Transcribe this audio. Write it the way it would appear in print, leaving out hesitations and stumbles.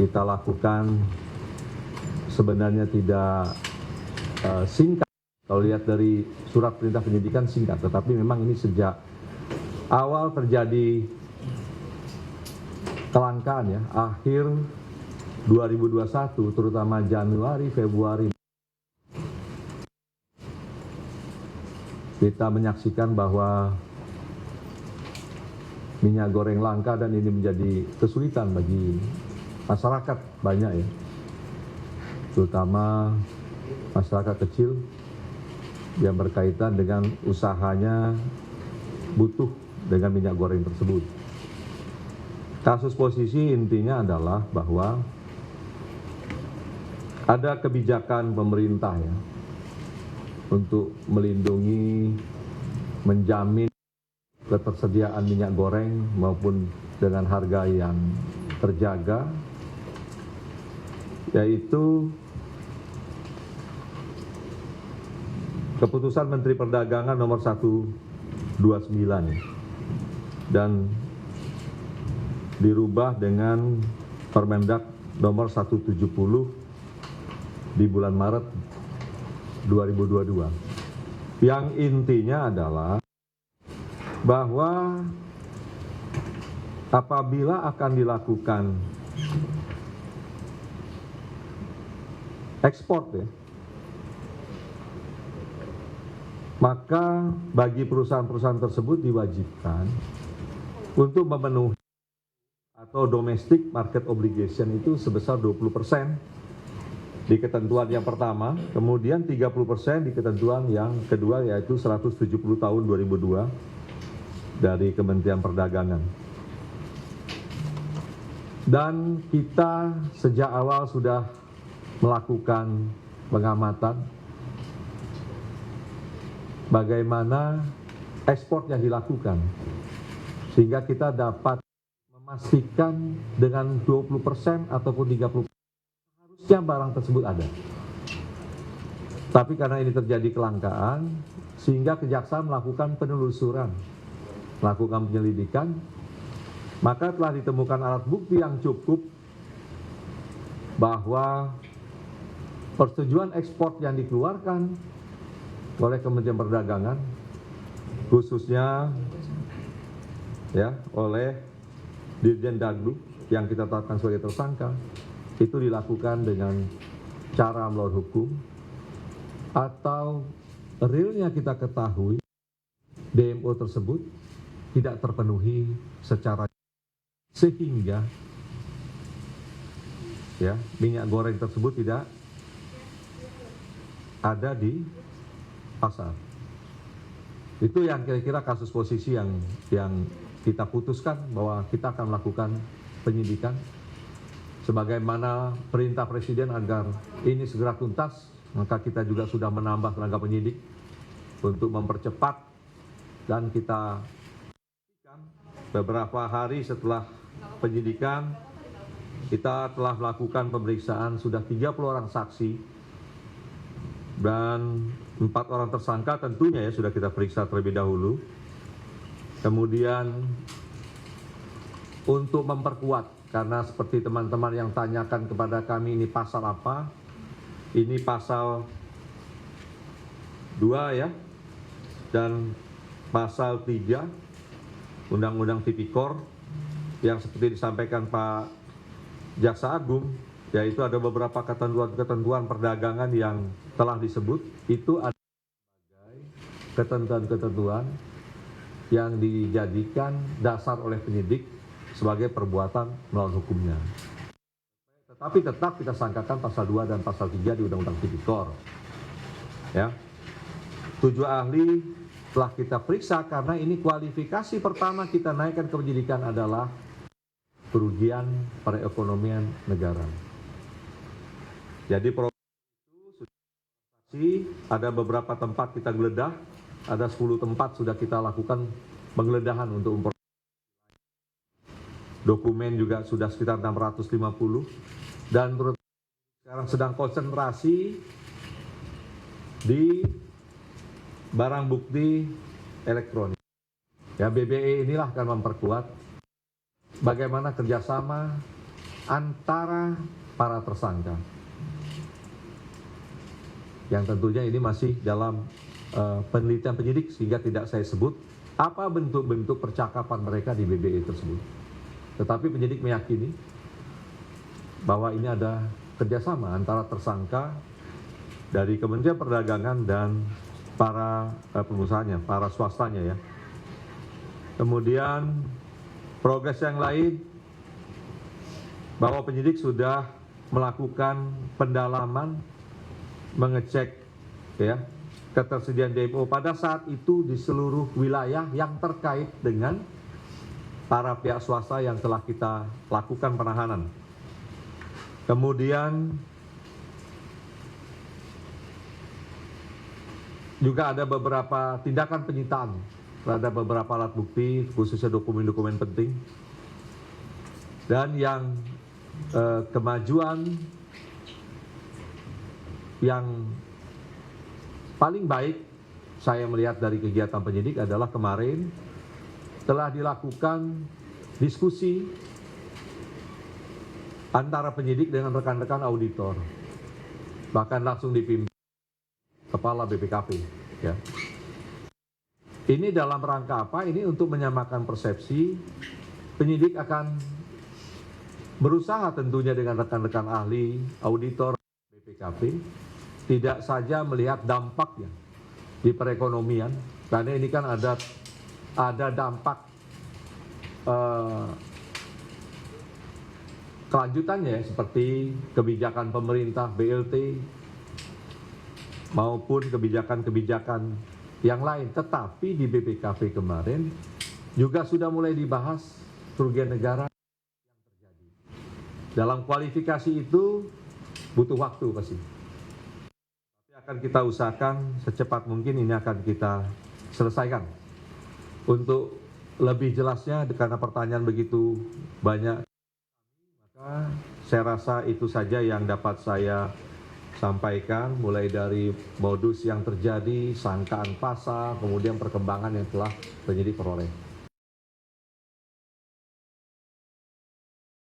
kita lakukan sebenarnya tidak singkat. Kalau lihat dari surat perintah penyidikan singkat, tetapi memang ini sejak awal terjadi kelangkaan ya, akhir 2021 terutama Januari, Februari kita menyaksikan bahwa minyak goreng langka dan ini menjadi kesulitan bagi masyarakat banyak ya, terutama masyarakat kecil yang berkaitan dengan usahanya butuh dengan minyak goreng tersebut. Kasus posisi intinya adalah bahwa ada kebijakan pemerintah ya untuk melindungi, menjamin ketersediaan minyak goreng maupun dengan harga yang terjaga, yaitu Keputusan Menteri Perdagangan nomor 129 dan dirubah dengan Permendak nomor 170 di bulan Maret 2022. Yang intinya adalah bahwa apabila akan dilakukan ekspor ya, maka bagi perusahaan-perusahaan tersebut diwajibkan untuk memenuhi atau domestic market obligation itu sebesar 20% di ketentuan yang pertama, kemudian 30% di ketentuan yang kedua yaitu 170 tahun 2002 dari Kementerian Perdagangan. Dan kita sejak awal sudah melakukan pengamatan bagaimana ekspor yang dilakukan, sehingga kita dapat memastikan dengan 20% ataupun 30% harusnya barang tersebut ada. Tapi karena ini terjadi kelangkaan, sehingga kejaksaan melakukan penelusuran, melakukan penyelidikan, maka telah ditemukan alat bukti yang cukup bahwa persetujuan ekspor yang dikeluarkan oleh Kementerian Perdagangan, khususnya ya oleh Dirjen Daglu yang kita tetapkan sebagai tersangka, itu dilakukan dengan cara melawan hukum atau realnya kita ketahui DMO tersebut tidak terpenuhi secara, sehingga ya minyak goreng tersebut tidak ada di pasar. Itu yang kira-kira kasus posisi yang kita putuskan bahwa kita akan melakukan penyidikan sebagaimana perintah Presiden agar ini segera tuntas. Maka kita juga sudah menambah tenaga penyidik untuk mempercepat, dan kita beberapa hari setelah penyidikan kita telah melakukan pemeriksaan sudah 30 orang saksi dan 4 orang tersangka tentunya ya sudah kita periksa terlebih dahulu. Kemudian untuk memperkuat, karena seperti teman-teman yang tanyakan kepada kami ini pasal apa, ini pasal 2 ya, dan pasal 3 Undang-Undang Tipikor yang seperti disampaikan Pak Jaksa Agung, yaitu ada beberapa ketentuan-ketentuan perdagangan yang telah disebut, itu ada ketentuan-ketentuan yang dijadikan dasar oleh penyidik sebagai perbuatan melawan hukumnya. Tetapi tetap kita sangkakan pasal 2 dan pasal 3 di Undang-Undang Tipikor. Ya. 7 ahli telah kita periksa karena ini kualifikasi pertama kita naikkan ke penyidikan adalah kerugian perekonomian negara. Jadi ada beberapa tempat kita geledah, ada 10 tempat sudah kita lakukan penggeledahan untuk dokumen juga sudah sekitar 650, dan sekarang sedang konsentrasi di barang bukti elektronik. Ya, BBE inilah akan memperkuat bagaimana kerjasama antara para tersangka. Yang tentunya ini masih dalam penelitian penyidik sehingga tidak saya sebut apa bentuk-bentuk percakapan mereka di BBE tersebut. Tetapi penyidik meyakini bahwa ini ada kerjasama antara tersangka dari Kementerian Perdagangan dan para pengusahanya, para swastanya ya. Kemudian progres yang lain bahwa penyidik sudah melakukan pendalaman, mengecek ya ketersediaan DMO pada saat itu di seluruh wilayah yang terkait dengan para pihak swasta yang telah kita lakukan penahanan. Kemudian juga ada beberapa tindakan penyitaan terhadap beberapa alat bukti, khususnya dokumen-dokumen penting. Dan yang kemajuan yang paling baik saya melihat dari kegiatan penyidik adalah kemarin telah dilakukan diskusi antara penyidik dengan rekan-rekan auditor, bahkan langsung dipimpin Kepala BPKP ya. Ini dalam rangka apa? Ini untuk menyamakan persepsi. Penyidik akan berusaha tentunya dengan rekan-rekan ahli, auditor BPKP, tidak saja melihat dampaknya di perekonomian, karena ini kan ada dampak kelanjutannya seperti kebijakan pemerintah BLT maupun kebijakan-kebijakan yang lain. Tetapi di BPKP kemarin juga sudah mulai dibahas kerugian negara yang terjadi. Dalam kualifikasi itu butuh waktu pasti. Tapi akan kita usahakan secepat mungkin ini akan kita selesaikan. Untuk lebih jelasnya karena pertanyaan begitu banyak, maka saya rasa itu saja yang dapat saya sampaikan, mulai dari modus yang terjadi, sangkaan pasal, kemudian perkembangan yang telah penyidik peroleh.